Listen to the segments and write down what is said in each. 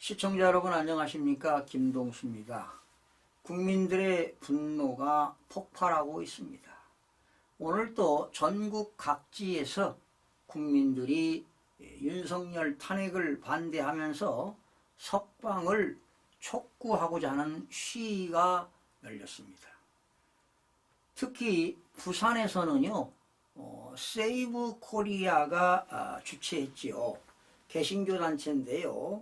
시청자 여러분 안녕하십니까? 김동수입니다. 국민들의 분노가 폭발하고 있습니다. 오늘도 전국 각지에서 국민들이 윤석열 탄핵을 반대하면서 석방을 촉구하고자 하는 시위가 열렸습니다. 특히 부산에서는요, 세이브 코리아가 주최했지요. 개신교 단체인데요.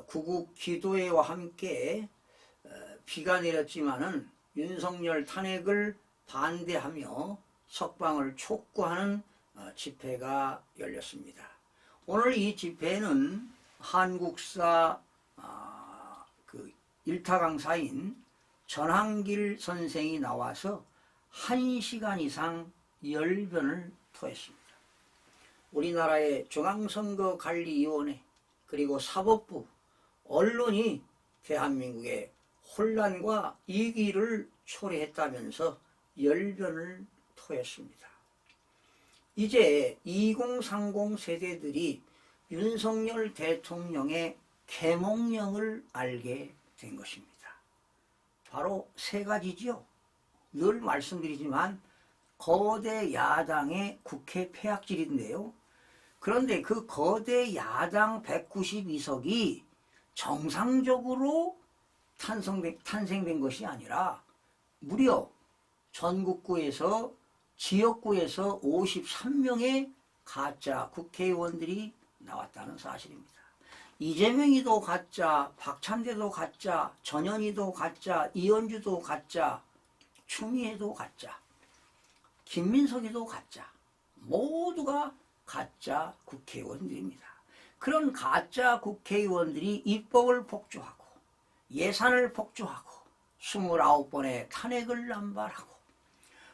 구국 기도회와 함께 비가 내렸지만은 윤석열 탄핵을 반대하며 석방을 촉구하는 집회가 열렸습니다. 오늘 이 집회는 한국사 일타 강사인 전한길 선생이 나와서 1시간 이상 열변을 토했습니다. 우리나라의 중앙선거관리위원회 그리고 사법부, 언론이 대한민국의 혼란과 위기를 초래했다면서 열변을 토했습니다. 이제 2030 세대들이 윤석열 대통령의 계몽령을 알게 된 것입니다. 바로 세 가지죠. 늘 말씀드리지만 거대 야당의 국회 폐악질인데요. 그런데 그 거대 야당 192석이 정상적으로 탄생된 것이 아니라 무려 전국구에서 지역구에서 53명의 가짜 국회의원들이 나왔다는 사실입니다. 이재명이도 가짜, 박찬대도 가짜, 전현희도 가짜, 이현주도 가짜, 추미애도 가짜, 김민석이도 가짜, 모두가 가짜 국회의원들입니다. 그런 가짜 국회의원들이 입법을 폭주하고 예산을 폭주하고 29번의 탄핵을 남발하고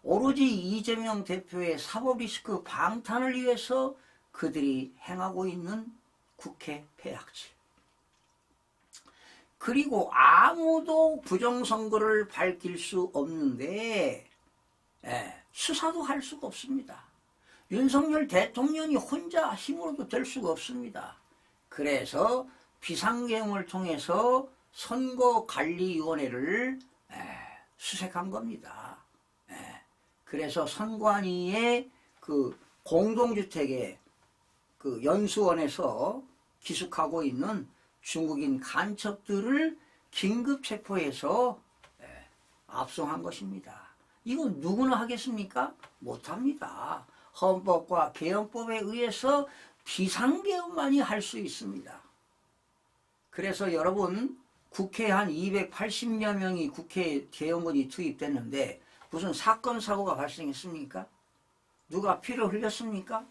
오로지 이재명 대표의 사법리스크 방탄을 위해서 그들이 행하고 있는 국회 폐악질. 그리고 아무도 부정선거를 밝힐 수 없는데 수사도 할 수가 없습니다. 윤석열 대통령이 혼자 힘으로도 될 수가 없습니다. 그래서 비상계엄을 통해서 선거관리위원회를 수색한 겁니다. 그래서 선관위의 그 공동주택의 그 연수원에서 기숙하고 있는 중국인 간첩들을 긴급 체포해서 압송한 것입니다. 이거 누구나 하겠습니까? 못합니다. 헌법과 개헌법에 의해서 비상계엄만이 할 수 있습니다. 그래서 여러분 국회에 한 280여 명이 국회 개헌군이 투입됐는데 무슨 사건 사고가 발생했습니까? 누가 피를 흘렸습니까?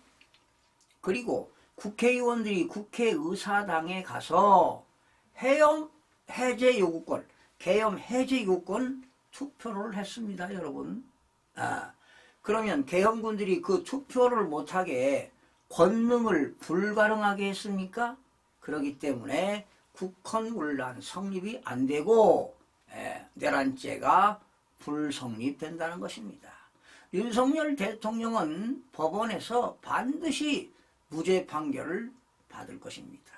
그리고 국회의원들이 국회의사당에 가서 계엄 해제 요구권 투표를 했습니다, 여러분. 그러면 계엄군들이 그 투표를 못하게 권능을 불가능하게 했습니까? 그렇기 때문에 국헌문란 성립이 안 되고 내란죄가 불성립된다는 것입니다. 윤석열 대통령은 법원에서 반드시 무죄 판결을 받을 것입니다.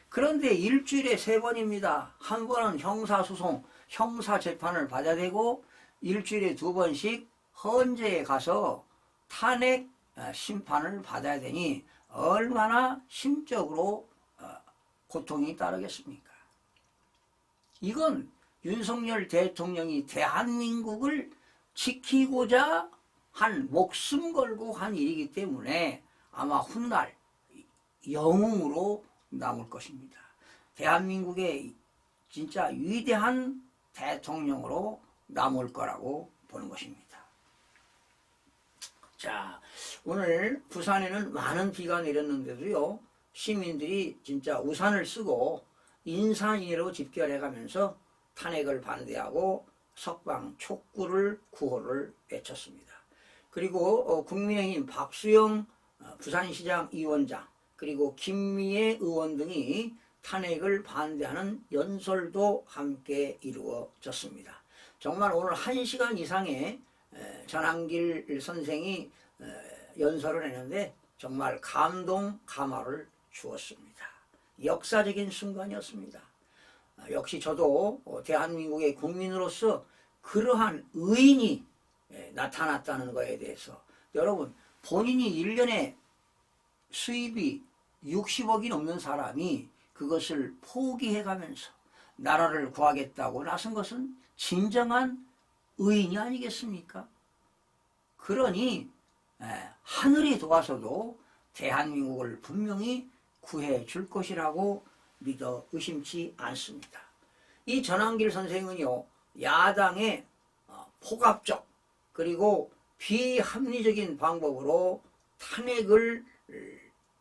그런데 일주일에 3번입니다. 한 번은 형사소송, 형사재판을 받아야 되고 일주일에 2번씩 헌재에 가서 탄핵 심판을 받아야 되니 얼마나 심적으로 고통이 따르겠습니까? 이건 윤석열 대통령이 대한민국을 지키고자 한 목숨 걸고 한 일이기 때문에 아마 훗날 영웅으로 남을 것입니다. 대한민국의 진짜 위대한 대통령으로 남을 거라고 보는 것입니다. 자, 오늘 부산에는 많은 비가 내렸는데도요, 시민들이 진짜 우산을 쓰고 인산이로 집결해가면서 탄핵을 반대하고 석방 촉구를 구호를 외쳤습니다. 그리고 국민의힘 박수영 부산시장 위원장 그리고 김미애 의원 등이 탄핵을 반대하는 연설도 함께 이루어졌습니다. 정말 오늘 1시간 이상의 전한길 선생이 연설을 했는데 정말 감동 감화를 주었습니다. 역사적인 순간이었습니다. 역시 저도 대한민국의 국민으로서 그러한 의인이 나타났다는 것에 대해서 여러분 본인이 1년에 수입이 60억이 넘는 사람이 그것을 포기해가면서 나라를 구하겠다고 나선 것은 진정한 의인이 아니겠습니까? 그러니 하늘이 도와서도 대한민국을 분명히 구해 줄 것이라고 믿어 의심치 않습니다. 이 전한길 선생은요, 야당의 폭압적 그리고 비합리적인 방법으로 탄핵을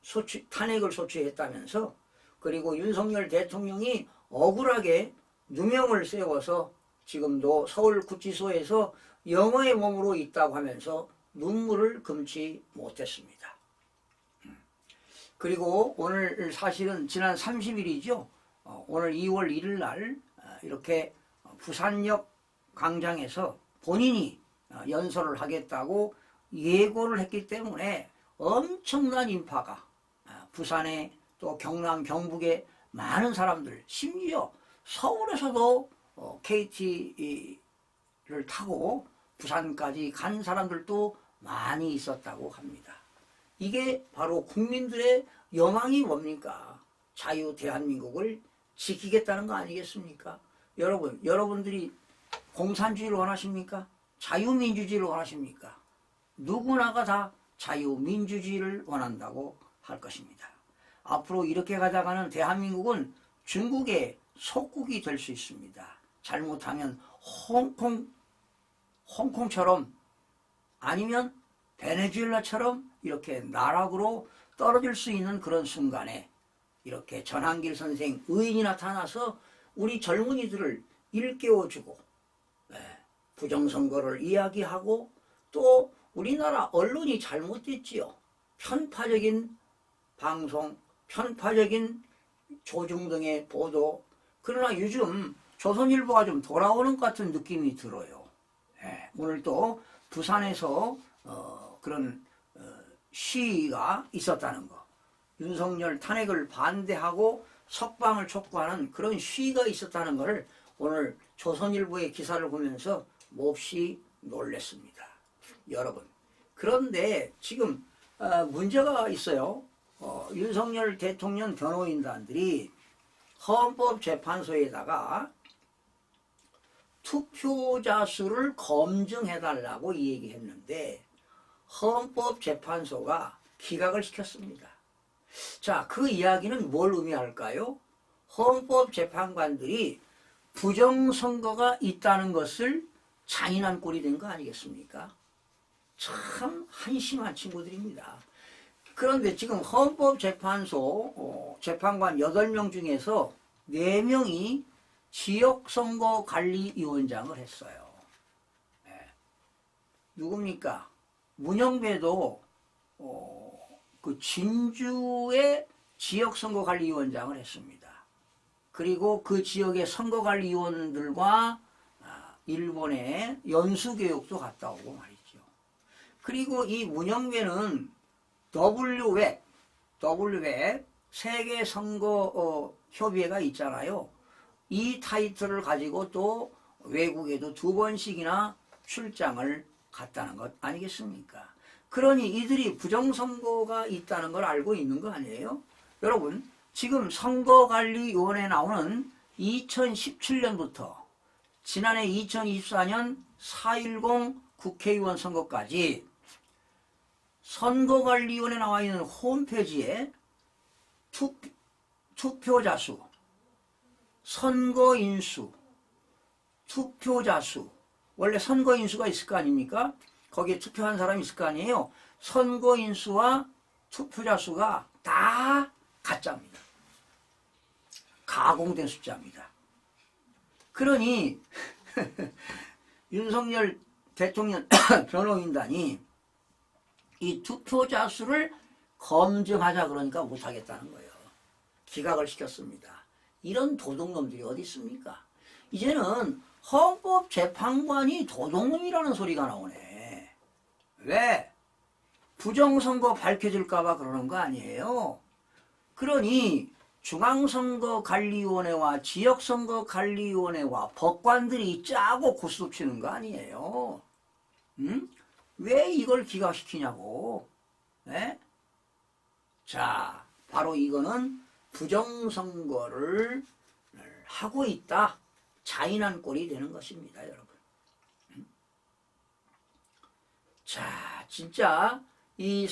소추했다면서, 그리고 윤석열 대통령이 억울하게 누명을 세워서 지금도 서울구치소에서 영어의 몸으로 있다고 하면서 눈물을 금치 못했습니다. 그리고 오늘 사실은 지난 30일이죠. 오늘 2월 1일 날 이렇게 부산역 광장에서 본인이 연설을 하겠다고 예고를 했기 때문에 엄청난 인파가 부산에 또 경남 경북에 많은 사람들, 심지어 서울에서도 KT를 타고 부산까지 간 사람들도 많이 있었다고 합니다. 이게 바로 국민들의 여망이 뭡니까? 자유 대한민국을 지키겠다는 거 아니겠습니까? 여러분들이 공산주의를 원하십니까? 자유민주주의를 원하십니까? 누구나가 다 자유민주주의를 원한다고 할 것입니다. 앞으로 이렇게 가다가는 대한민국은 중국의 속국이 될 수 있습니다. 잘못하면 홍콩처럼 아니면 베네수엘라처럼 이렇게 나락으로 떨어질 수 있는 그런 순간에 이렇게 전한길 선생 의인이 나타나서 우리 젊은이들을 일깨워주고 부정선거를 이야기하고 또 우리나라 언론이 잘못됐지요. 편파적인 방송, 편파적인 조중 등의 보도. 그러나 요즘 조선일보가 좀 돌아오는 것 같은 느낌이 들어요. 오늘 또 부산에서 그런 시위가 있었다는 거, 윤석열 탄핵을 반대하고 석방을 촉구하는 그런 시위가 있었다는 것을 오늘 조선일보의 기사를 보면서 몹시 놀랐습니다. 여러분, 그런데 지금 문제가 있어요. 윤석열 대통령 변호인단들이 헌법재판소에다가 투표자 수를 검증해달라고 얘기했는데 헌법재판소가 기각을 시켰습니다. 자, 그 이야기는 뭘 의미할까요? 헌법재판관들이 부정선거가 있다는 것을 잔인한 꼴이 된 거 아니겠습니까? 참 한심한 친구들입니다. 그런데 지금 헌법재판소 재판관 8명 중에서 4명이 지역선거관리위원장을 했어요. 누굽니까? 문영배도 그 진주의 지역선거관리위원장을 했습니다. 그리고 그 지역의 선거관리위원들과 일본에 연수교육도 갔다 오고 말이죠. 그리고 이 문영배는 WWEC 세계선거협의회가 있잖아요. 이 타이틀을 가지고 또 외국에도 2번씩이나 출장을 갔다는 것 아니겠습니까? 그러니 이들이 부정선거가 있다는 걸 알고 있는 거 아니에요? 여러분, 지금 선거관리위원회에 나오는 2017년부터 지난해 2024년 4.10 국회의원 선거까지 선거관리위원회에 나와 있는 홈페이지에 투표자 수, 선거인수, 투표자 수, 원래 선거인수가 있을 거 아닙니까? 거기에 투표한 사람이 있을 거 아니에요? 선거인수와 투표자 수가 다 가짜입니다. 가공된 숫자입니다. 그러니 윤석열 대통령 변호인단이 이 투표자 수를 검증하자 그러니까 못하겠다는 거예요. 기각을 시켰습니다. 이런 도둑놈들이 어디 있습니까? 이제는 헌법재판관이 도둑놈이라는 소리가 나오네. 왜? 부정선거 밝혀질까 봐 그러는 거 아니에요. 그러니 중앙선거관리위원회와 지역선거관리위원회와 법관들이 짜고 고스톱 치는 거 아니에요. 응? 왜 이걸 기각시키냐고. 네? 자, 바로 이거는 부정선거를 하고 있다. 자인한 꼴이 되는 것입니다, 여러분. 자, 진짜 이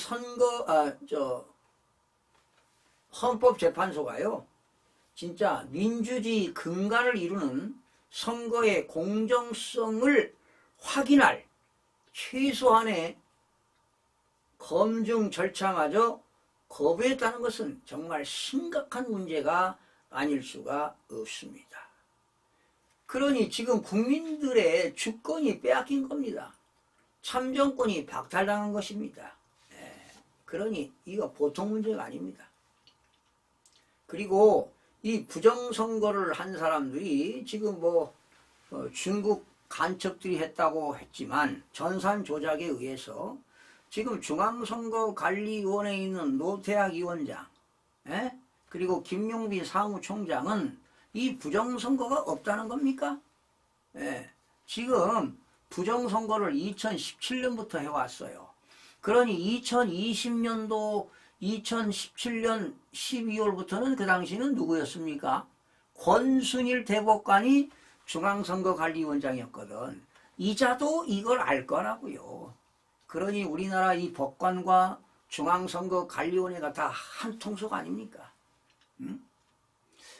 헌법재판소가요, 진짜 민주주의 근간을 이루는 선거의 공정성을 확인할 최소한의 검증 절차마저 거부했다는 것은 정말 심각한 문제가 아닐 수가 없습니다. 그러니 지금 국민들의 주권이 빼앗긴 겁니다. 참정권이 박탈당한 것입니다. 그러니 이거 보통 문제가 아닙니다. 그리고 이 부정선거를 한 사람들이 지금 중국 간첩들이 했다고 했지만 전산 조작에 의해서 지금 중앙선거관리위원회에 있는 노태학 위원장, 그리고 김용빈 사무총장은 이 부정선거가 없다는 겁니까? 지금 부정선거를 2017년부터 해왔어요. 그러니 2020년도 2017년 12월부터는 그 당시는 누구였습니까? 권순일 대법관이 중앙선거관리위원장이었거든. 이자도 이걸 알 거라고요. 그러니 우리나라 이 법관과 중앙선거관리위원회가 다 한 통속 아닙니까? 응?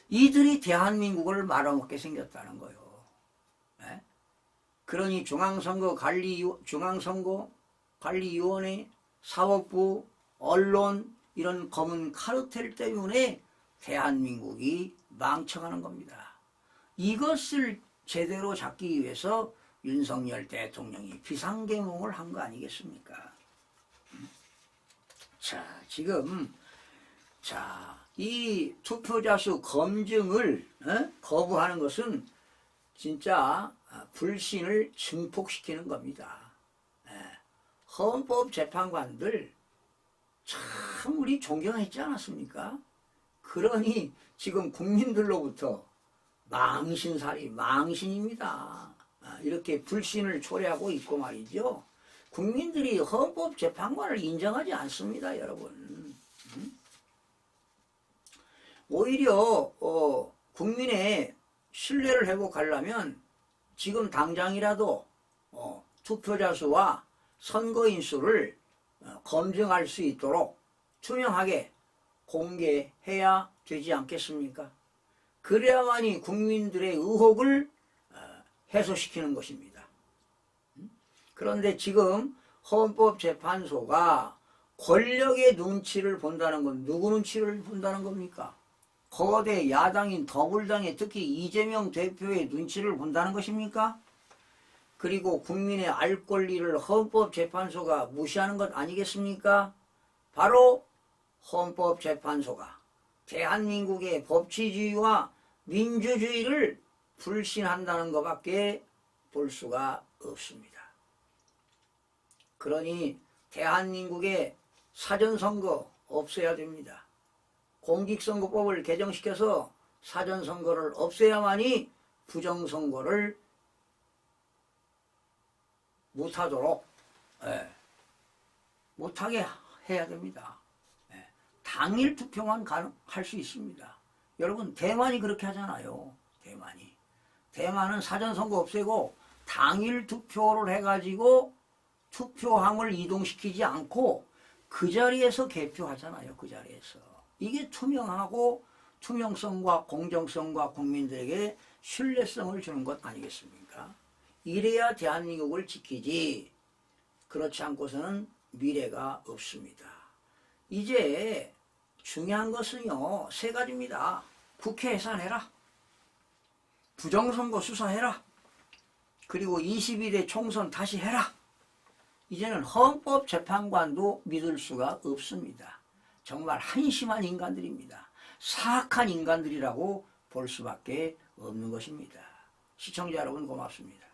이들이 대한민국을 말아먹게 생겼다는 거요. 그러니 중앙선거관리위원회, 사법부, 언론 이런 검은 카르텔 때문에 대한민국이 망쳐가는 겁니다. 이것을 제대로 잡기 위해서 윤석열 대통령이 비상계몽을 한 거 아니겠습니까? 자, 지금 이 투표자 수 검증을 거부하는 것은 진짜 불신을 증폭시키는 겁니다. 헌법재판관들 참 우리 존경했지 않았습니까? 그러니 지금 국민들로부터 망신입니다. 이렇게 불신을 초래하고 있고 말이죠. 국민들이 헌법재판관을 인정하지 않습니다, 여러분. 오히려 국민의 신뢰를 회복하려면 지금 당장이라도 투표자 수와 선거인 수를 검증할 수 있도록 투명하게 공개해야 되지 않겠습니까? 그래야만이 국민들의 의혹을 해소시키는 것입니다. 그런데 지금 헌법재판소가 권력의 눈치를 본다는 건 누구 눈치를 본다는 겁니까? 거대 야당인 더불당의 특히 이재명 대표의 눈치를 본다는 것입니까? 그리고 국민의 알 권리를 헌법재판소가 무시하는 것 아니겠습니까? 바로 헌법재판소가 대한민국의 법치주의와 민주주의를 불신한다는 것밖에 볼 수가 없습니다. 그러니 대한민국의 사전선거 없애야 됩니다. 공직선거법을 개정시켜서 사전선거를 없애야만이 부정선거를 못하도록 못하게 해야 됩니다. 당일 투표만 할 수 있습니다. 여러분 대만이 그렇게 하잖아요. 대만은 사전선거 없애고 당일 투표를 해가지고 투표함을 이동시키지 않고 그 자리에서 개표하잖아요. 그 자리에서. 이게 투명하고 투명성과 공정성과 국민들에게 신뢰성을 주는 것 아니겠습니까? 이래야 대한민국을 지키지 그렇지 않고서는 미래가 없습니다. 이제 중요한 것은요 3가지입니다. 국회 해산해라. 부정선거 수사해라. 그리고 22대 총선 다시 해라. 이제는 헌법재판관도 믿을 수가 없습니다. 정말 한심한 인간들입니다. 사악한 인간들이라고 볼 수밖에 없는 것입니다. 시청자 여러분 고맙습니다.